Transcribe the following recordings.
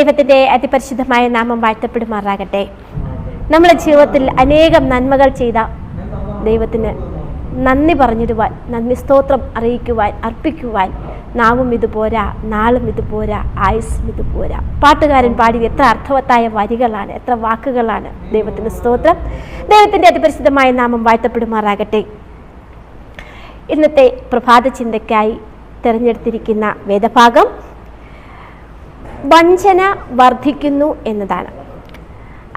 ദൈവത്തിൻ്റെ അതിപരിശുദ്ധമായ നാമം വാഴ്ത്തപ്പെടുമാറാകട്ടെ. നമ്മുടെ ജീവിതത്തിൽ അനേകം നന്മകൾ ചെയ്ത ദൈവത്തിന് നന്ദി പറഞ്ഞിടുവാൻ, നന്ദി സ്തോത്രം അറിയിക്കുവാൻ, അർപ്പിക്കുവാൻ നാവും ഇതുപോരാ, നാളും ഇതുപോരാ, ആയുസ്സും ഇതുപോരാ. പാട്ടുകാരൻ പാടിയ എത്ര അർത്ഥവത്തായ വരികളാണ്, എത്ര വാക്കുകളാണ്. ദൈവത്തിന് സ്തോത്രം. ദൈവത്തിൻ്റെ അതിപരിശുദ്ധമായ നാമം വാഴ്ത്തപ്പെടുമാറാകട്ടെ. ഇന്നത്തെ പ്രഭാത ചിന്തയ്ക്കായി തിരഞ്ഞെടുത്തിരിക്കുന്ന വേദഭാഗം വഞ്ചന വർദ്ധിക്കുന്നു എന്നതാണ്.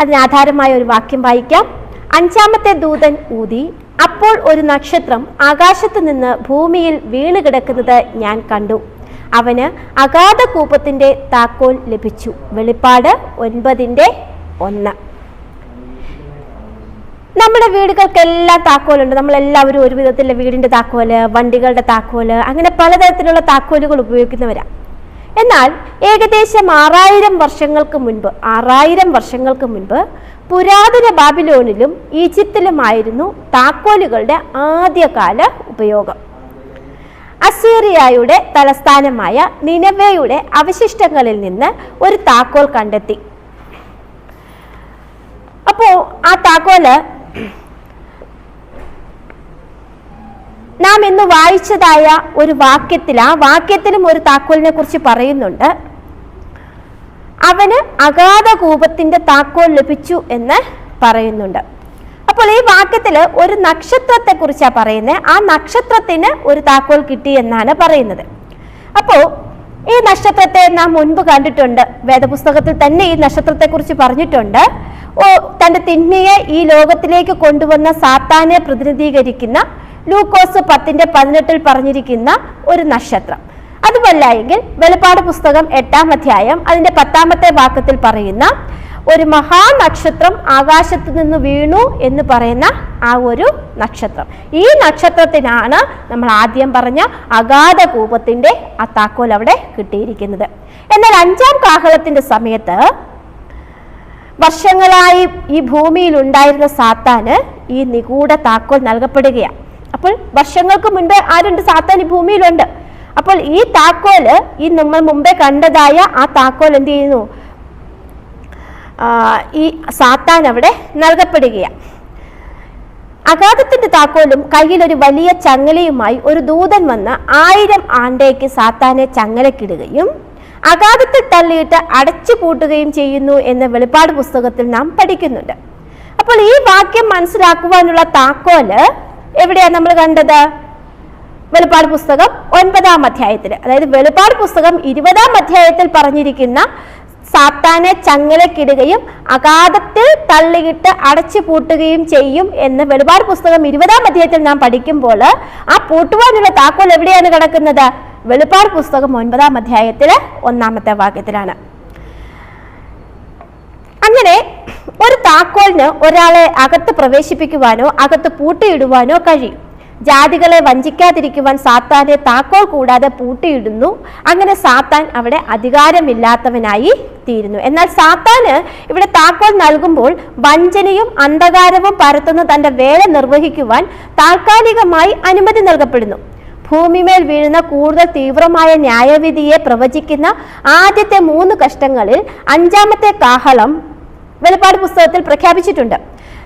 അതിനാധാരമായ ഒരു വാക്യം വായിക്കാം. 5-ാമത്തെ ദൂതൻ ഊതി, അപ്പോൾ ഒരു നക്ഷത്രം ആകാശത്ത് നിന്ന് ഭൂമിയിൽ വീണ് കിടക്കുന്നത് ഞാൻ കണ്ടു. അവന് അഗാധ കൂപത്തിന്റെ താക്കോൽ ലഭിച്ചു. വെളിപ്പാട് 9:1. നമ്മുടെ വീടുകൾക്കെല്ലാം താക്കോലുണ്ട്. നമ്മളെല്ലാവരും ഒരു വിധത്തിലുള്ള വീടിന്റെ താക്കോല്, വണ്ടികളുടെ താക്കോല്, അങ്ങനെ പലതരത്തിലുള്ള താക്കോലുകൾ ഉപയോഗിക്കുന്നവരാ. എന്നാൽ ഏകദേശം 6000 വർഷങ്ങൾക്ക് മുൻപ് പുരാതന ബാബിലോണിലും ഈജിപ്തിലുമായിരുന്നു താക്കോലുകളുടെ ആദ്യകാല ഉപയോഗം. അസീറിയയുടെ തലസ്ഥാനമായ നിനവയുടെ അവശിഷ്ടങ്ങളിൽ നിന്ന് ഒരു താക്കോൽ കണ്ടെത്തി. അപ്പോ ആ താക്കോല് നാം ഇന്ന് വായിച്ചതായ ഒരു വാക്യത്തിൽ, ആ വാക്യത്തിലും ഒരു താക്കോലിനെ കുറിച്ച് പറയുന്നുണ്ട്. അവന് അഗാധ കൂപത്തിന്റെ താക്കോൽ ലഭിച്ചു എന്ന് പറയുന്നുണ്ട്. അപ്പോൾ ഈ വാക്യത്തിൽ ഒരു നക്ഷത്രത്തെ കുറിച്ചാണ് പറയുന്നത്. ആ നക്ഷത്രത്തിന് ഒരു താക്കോൽ കിട്ടി എന്നാണ് പറയുന്നത്. അപ്പോൾ ഈ നക്ഷത്രത്തെ നാം മുൻപ് കണ്ടിട്ടുണ്ട്. വേദപുസ്തകത്തിൽ തന്നെ ഈ നക്ഷത്രത്തെ കുറിച്ച് പറഞ്ഞിട്ടുണ്ട്. തന്റെ തിന്മയെ ഈ ലോകത്തിലേക്ക് കൊണ്ടുവന്ന സാത്താനെ പ്രതിനിധീകരിക്കുന്ന ലൂക്കോസ് 10:18 പറഞ്ഞിരിക്കുന്ന ഒരു നക്ഷത്രം. അതുമല്ല എങ്കിൽ വെളിപ്പാട് പുസ്തകം 8-ാം അധ്യായം അതിന്റെ 10-ാമത്തെ വാക്യത്തിൽ പറയുന്ന ഒരു മഹാനക്ഷത്രം ആകാശത്ത് നിന്ന് വീണു എന്ന് പറയുന്ന ആ ഒരു നക്ഷത്രം. ഈ നക്ഷത്രത്തിനാണ് നമ്മൾ ആദ്യം പറഞ്ഞ അഗാധ കൂപത്തിന്റെ ആ താക്കോൽ അവിടെ കിട്ടിയിരിക്കുന്നത്. എന്നാൽ 5-ാം കാഹളത്തിന്റെ സമയത്ത് വർഷങ്ങളായി ഈ ഭൂമിയിൽ ഉണ്ടായിരുന്ന സാത്താന് ഈ നിഗൂഢ താക്കോൽ നൽകപ്പെടുകയാണ്. അപ്പോൾ വർഷങ്ങൾക്ക് മുൻപ് ആരുണ്ട്? സാത്താൻ ഈ ഭൂമിയിലുണ്ട്. അപ്പോൾ ഈ താക്കോല്, ഈ നമ്മൾ മുമ്പേ കണ്ടതായ ആ താക്കോൽ എന്ത് ചെയ്യുന്നു? ഈ സാത്താൻ അവിടെ നൽകപ്പെടുകയാണ്. അഗാധത്തിന്റെ താക്കോലും കയ്യിൽ ഒരു വലിയ ചങ്ങലയുമായി ഒരു ദൂതൻ വന്ന് 1000 ആണ്ടേക്ക് സാത്താനെ ചങ്ങലക്കിടുകയും അഗാധത്തിൽ തള്ളിയിട്ട് അടച്ചു പൂട്ടുകയും ചെയ്യുന്നു എന്ന് വെളിപ്പാട് പുസ്തകത്തിൽ നാം പഠിക്കുന്നുണ്ട്. അപ്പോൾ ഈ വാക്യം മനസ്സിലാക്കുവാനുള്ള താക്കോല് എവിടെയാണ് നമ്മൾ കണ്ടത്? വെളിപ്പാട് പുസ്തകം 9-ാം അധ്യായത്തിൽ. അതായത് വെളിപ്പാട് പുസ്തകം 20-ാം അധ്യായത്തിൽ പറഞ്ഞിരിക്കുന്ന സാത്താനെ ചങ്ങലക്കിടുകയും അഗാധത്തിൽ തള്ളിയിട്ട് അടച്ചു പൂട്ടുകയും ചെയ്യും എന്ന് വെളിപ്പാട് പുസ്തകം 20-ാം അധ്യായത്തിൽ നാം പഠിക്കുമ്പോൾ ആ പൂട്ടുവാനുള്ള താക്കോൽ എവിടെയാണ് കിടക്കുന്നത്? വെളിപ്പാട് പുസ്തകം 9-ാം അധ്യായത്തിലെ 1-ാമത്തെ വാക്യത്തിലാണ്. അങ്ങനെ ഒരു താക്കോലിന് ഒരാളെ അകത്ത് പ്രവേശിപ്പിക്കുവാനോ അകത്ത് പൂട്ടിയിടുവാനോ കഴിയും. ജാതികളെ വഞ്ചിക്കാതിരിക്കുവാൻ സാത്താനെ താക്കോൽ കൂടാതെ പൂട്ടിയിടുന്നു. അങ്ങനെ സാത്താൻ അവിടെ അധികാരമില്ലാത്തവനായി തീരുന്നു. എന്നാൽ സാത്താന് ഇവിടെ താക്കോൽ നൽകുമ്പോൾ വഞ്ചനയും അന്ധകാരവും പരത്തുന്ന തന്റെ വേല നിർവഹിക്കുവാൻ താൽക്കാലികമായി അനുമതി നൽകപ്പെടുന്നു. ഭൂമിമേൽ വീഴുന്ന കൂടുതൽ തീവ്രമായ ന്യായവിധിയെ പ്രവചിക്കുന്ന ആദ്യത്തെ 3 കഷ്ടങ്ങളിൽ 5-ാമത്തെ കാഹളം വെളിപ്പാട് പുസ്തകത്തിൽ പ്രഖ്യാപിച്ചിട്ടുണ്ട്.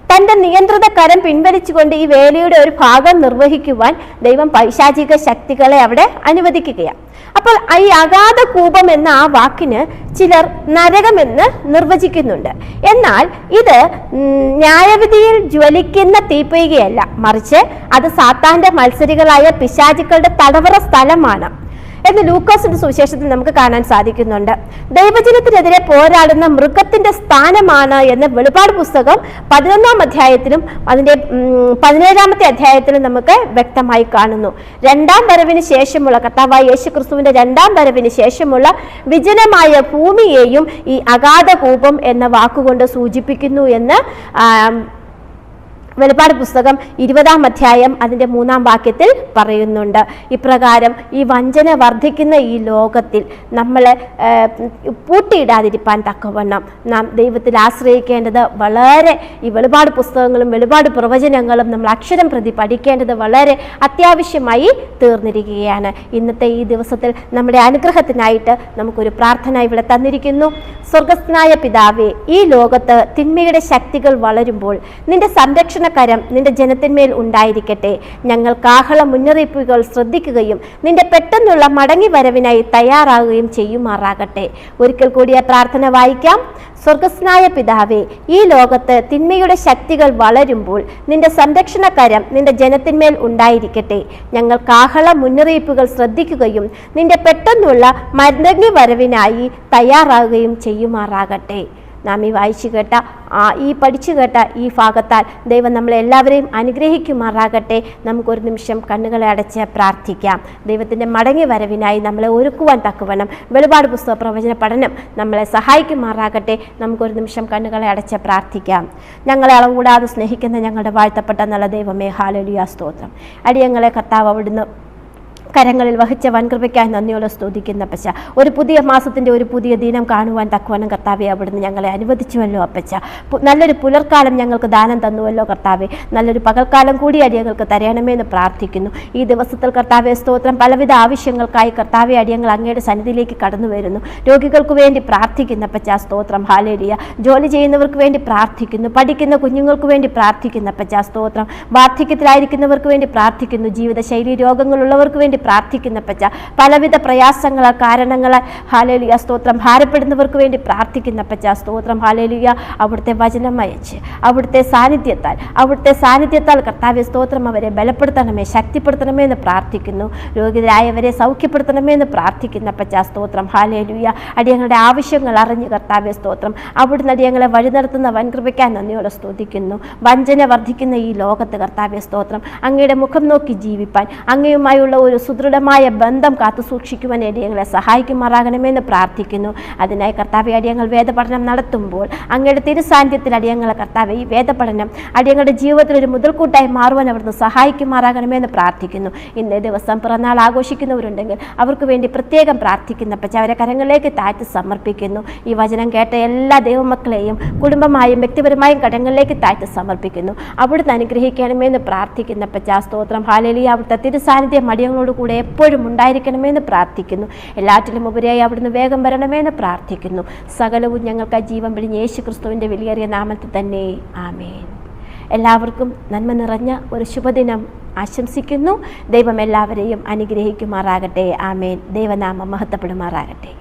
തന്റെ നിയന്ത്രിത കരം പിൻവലിച്ചുകൊണ്ട് ഈ വേലയുടെ ഒരു ഭാഗം നിർവഹിക്കുവാൻ ദൈവം പൈശാചിക ശക്തികളെ അവിടെ അനുവദിക്കുകയാണ്. അപ്പോൾ ഈ അഗാധ കൂപം എന്ന ആ വാക്കിന് ചിലർ നരകമെന്ന് നിർവചിക്കുന്നുണ്ട്. എന്നാൽ ഇത് ന്യായവിധിയിൽ ജ്വലിക്കുന്ന തീപ്പൊയ്കയല്ല, മറിച്ച് അത് സാത്താന്റെ മത്സരികളായ പിശാചുക്കളുടെ തടവറ സ്ഥലമാണ് എന്ന് ലൂക്കോസിന്റെ സുവിശേഷത്തിൽ നമുക്ക് കാണാൻ സാധിക്കുന്നുണ്ട്. ദൈവജനത്തിനെതിരെ പോരാടുന്ന മൃഗത്തിന്റെ സ്ഥാനമാണ് എന്ന് വെളിപ്പാട് പുസ്തകം 11-ാം അധ്യായത്തിലും അതിന്റെ 17-ാമത്തെ അധ്യായത്തിലും നമുക്ക് വ്യക്തമായി കാണുന്നു. 2-ാം വരവിന് ശേഷമുള്ള കർത്താവായ യേശുക്രിസ്തുവിന്റെ 2-ാം വരവിന് ശേഷമുള്ള വിജനമായ ഭൂമിയെയും ഈ അഗാധ കൂപം എന്ന വാക്കുകൊണ്ട് സൂചിപ്പിക്കുന്നു എന്ന് വെളിപ്പാട് പുസ്തകം 20-ാം അധ്യായം അതിൻ്റെ 3-ാം വാക്യത്തിൽ പറയുന്നുണ്ട്. ഇപ്രകാരം ഈ വഞ്ചന വർദ്ധിക്കുന്ന ഈ ലോകത്തിൽ നമ്മളെ പൂട്ടിയിടാതിരിപ്പാൻ തക്കവണ്ണം നാം ദൈവത്തിൽ ആശ്രയിക്കേണ്ടത് വളരെ, ഈ വെളിപാട് പുസ്തകങ്ങളും വെളിപാട് പ്രവചനങ്ങളും നമ്മൾ അക്ഷരം പ്രതി പഠിക്കേണ്ടത് വളരെ അത്യാവശ്യമായി തീർന്നിരിക്കുകയാണ്. ഇന്നത്തെ ഈ ദിവസത്തിൽ നമ്മുടെ അനുഗ്രഹത്തിനായിട്ട് നമുക്കൊരു പ്രാർത്ഥന ഇവിടെ തന്നിരിക്കുന്നു. സ്വർഗസ്ഥനായ പിതാവേ, ഈ ലോകത്ത് തിന്മയുടെ ശക്തികൾ വളരുമ്പോൾ നിന്റെ സംരക്ഷണകരം നിന്റെ ജനത്തിന്മേൽ ഉണ്ടായിരിക്കട്ടെ. ഞങ്ങൾ കാഹള മുന്നറിയിപ്പുകൾ ശ്രദ്ധിക്കുകയും നിന്റെ പെട്ടെന്നുള്ള മടങ്ങി വരവിനായി തയ്യാറാകുകയും ചെയ്യുമാറാകട്ടെ. ഒരിക്കൽ കൂടി ആ പ്രാർത്ഥന വായിക്കാം. സ്വർഗസ്നായ പിതാവേ, ഈ ലോകത്ത് തിന്മയുടെ ശക്തികൾ വളരുമ്പോൾ നിന്റെ സംരക്ഷണകരം നിന്റെ ജനത്തിന്മേൽ ഉണ്ടായിരിക്കട്ടെ. ഞങ്ങൾ കാഹള മുന്നറിയിപ്പുകൾ ശ്രദ്ധിക്കുകയും നിന്റെ പെട്ടെന്നുള്ള മടങ്ങി വരവിനായി തയ്യാറാകുകയും ചെയ്യുമാറാകട്ടെ. നാം ഈ വായിച്ചു കേട്ട ഈ പഠിച്ചു കേട്ട ഈ ഭാഗത്താൽ ദൈവം നമ്മളെല്ലാവരെയും അനുഗ്രഹിക്കുമാറാകട്ടെ. നമുക്കൊരു നിമിഷം കണ്ണുകളെ അടച്ച് പ്രാർത്ഥിക്കാം. ദൈവത്തിൻ്റെ മടങ്ങി വരവിനായി നമ്മളെ ഒരുക്കുവാൻ തക്കവണ്ണം വെളിപാട് പുസ്തക പ്രവചന പഠനം നമ്മളെ സഹായിക്കുമാറാകട്ടെ. നമുക്കൊരു നിമിഷം കണ്ണുകളെ അടച്ച് പ്രാർത്ഥിക്കാം. ഞങ്ങളെ അളവുകൂടാതെ സ്നേഹിക്കുന്ന ഞങ്ങളുടെ വാഴ്ത്തപ്പെട്ട നല്ല ദൈവമേ, ഹല്ലേലൂയ, സ്തോത്രം. അടിയങ്ങളെ കർത്താവ് അവിടുന്ന് കരങ്ങളിൽ വഹിച്ച വൻകൃപയ്ക്കായി നന്ദിയോടെ സ്തുതിക്കുന്ന അപ്പച്ച. ഒരു പുതിയ മാസത്തിൻ്റെ ഒരു പുതിയ ദിനം കാണുവാൻ തക്കവണ്ണം കർത്താവെ അവിടുന്ന് ഞങ്ങളെ അനുവദിച്ചുവല്ലോ അപ്പച്ച. നല്ലൊരു പുലർക്കാലം ഞങ്ങൾക്ക് ദാനം തന്നുവല്ലോ കർത്താവെ. നല്ലൊരു പകൽക്കാലം കൂടി അടിയങ്ങൾക്ക് തരയണമെന്ന് പ്രാർത്ഥിക്കുന്നു. ഈ ദിവസത്തിൽ കർത്താവെ സ്തോത്രം. പലവിധ ആവശ്യങ്ങൾക്കായി കർത്താവെ അടിയങ്ങൾ അങ്ങയുടെ സന്നിധിയിലേക്ക് കടന്നു വരുന്നു. രോഗികൾക്ക് വേണ്ടി പ്രാർത്ഥിക്കുന്ന അപ്പച്ച, സ്തോത്രം, ഹല്ലേലൂയ. ജോലി ചെയ്യുന്നവർക്ക് വേണ്ടി പ്രാർത്ഥിക്കുന്നു. പഠിക്കുന്ന കുഞ്ഞുങ്ങൾക്ക് വേണ്ടി പ്രാർത്ഥിക്കുന്ന അപ്പച്ച, സ്തോത്രം. വാർദ്ധക്യത്തിലായിരിക്കുന്നവർക്ക് വേണ്ടി പ്രാർത്ഥിക്കുന്നു. ജീവിതശൈലി രോഗങ്ങളുള്ളവർക്ക് വേണ്ടി പ്രാർത്ഥിക്കുന്ന പച്ച. പലവിധ പ്രയാസങ്ങളാൽ കാരണങ്ങളാൽ ഹല്ലേലൂയ സ്തോത്രം ഭാരപ്പെടുന്നവർക്ക് വേണ്ടി പ്രാർത്ഥിക്കുന്ന പച്ച, സ്തോത്രം, ഹല്ലേലൂയ. അവിടുത്തെ വചനം അയച്ച് അവിടുത്തെ സാന്നിധ്യത്താൽ കർത്താവേ സ്തോത്രം അവരെ ബലപ്പെടുത്തണമേ, ശക്തിപ്പെടുത്തണമേ എന്ന് പ്രാർത്ഥിക്കുന്നു. രോഗിതരായവരെ സൗഖ്യപ്പെടുത്തണമേ എന്ന് പ്രാർത്ഥിക്കുന്ന പച്ച, സ്തോത്രം, ഹല്ലേലൂയ. അടിയങ്ങളുടെ ആവശ്യങ്ങൾ അറിഞ്ഞ് കർത്താവേ സ്തോത്രം അവിടുന്ന് അടിയങ്ങളെ വഴി നടത്തുന്ന വൻകൃപയ്ക്കാൻ നന്ദിയോടെ സ്തുതിക്കുന്നു. വഞ്ചന വർദ്ധിക്കുന്ന ഈ ലോകത്ത് കർത്താവേ സ്തോത്രം അങ്ങയുടെ മുഖം നോക്കി ജീവിപ്പാൻ, അങ്ങയുമായുള്ള ഒരു സുദൃഢമായ ബന്ധം കാത്തു സൂക്ഷിക്കുവാൻ അടിയങ്ങളെ സഹായിക്കുമാറാകണമെന്ന് പ്രാർത്ഥിക്കുന്നു. അതിനായി കർത്താവെ അടിയങ്ങൾ വേദപഠനം നടത്തുമ്പോൾ അങ്ങയുടെ തിരുസാന്നിധ്യത്തിൽ അടിയങ്ങളെ കർത്താവെ ഈ വേദപഠനം അടിയങ്ങളുടെ ജീവിതത്തിൽ ഒരു മുതൽക്കൂട്ടായി മാറുവാൻ അവിടുന്ന് സഹായിക്കുമാറാകണമെന്ന് പ്രാർത്ഥിക്കുന്നു. ഇന്നേ ദിവസം പിറന്നാൾ ആഘോഷിക്കുന്നവരുണ്ടെങ്കിൽ അവർക്ക് വേണ്ടി പ്രത്യേകം പ്രാർത്ഥിക്കുന്ന പച്ച അവരെ കരങ്ങളിലേക്ക് താഴ്ത്തി സമർപ്പിക്കുന്നു. ഈ വചനം കേട്ട എല്ലാ ദൈവമക്കളെയും കുടുംബമായും വ്യക്തിപരമായും കരങ്ങളിലേക്ക് താഴ്ത്തി സമർപ്പിക്കുന്നു. അവിടുന്ന് അനുഗ്രഹിക്കണമെന്ന് പ്രാർത്ഥിക്കുന്ന പച്ച, സ്തോത്രം, ഹല്ലേലൂയ. അവിടുത്തെ തിരുസാന്നിധ്യം അടിയങ്ങളോട് കൂടെ എപ്പോഴും ഉണ്ടായിരിക്കണമെന്ന് പ്രാർത്ഥിക്കുന്നു. എല്ലാറ്റിലും ഉപരിയായി അവിടുന്ന് വേഗം വരണമെന്ന് പ്രാർത്ഥിക്കുന്നു. സകലവും ഞങ്ങൾക്ക് ജീവൻ പിടിഞ്ഞ് യേശു ക്രിസ്തുവിൻ്റെ വിലയേറിയ നാമത്തിൽ തന്നെ, ആമേൻ. എല്ലാവർക്കും നന്മ നിറഞ്ഞ ഒരു ശുഭദിനം ആശംസിക്കുന്നു. ദൈവം എല്ലാവരെയും അനുഗ്രഹിക്കുമാറാകട്ടെ. ആമേൻ. ദൈവനാമം മഹത്വപ്പെടുമാറാകട്ടെ.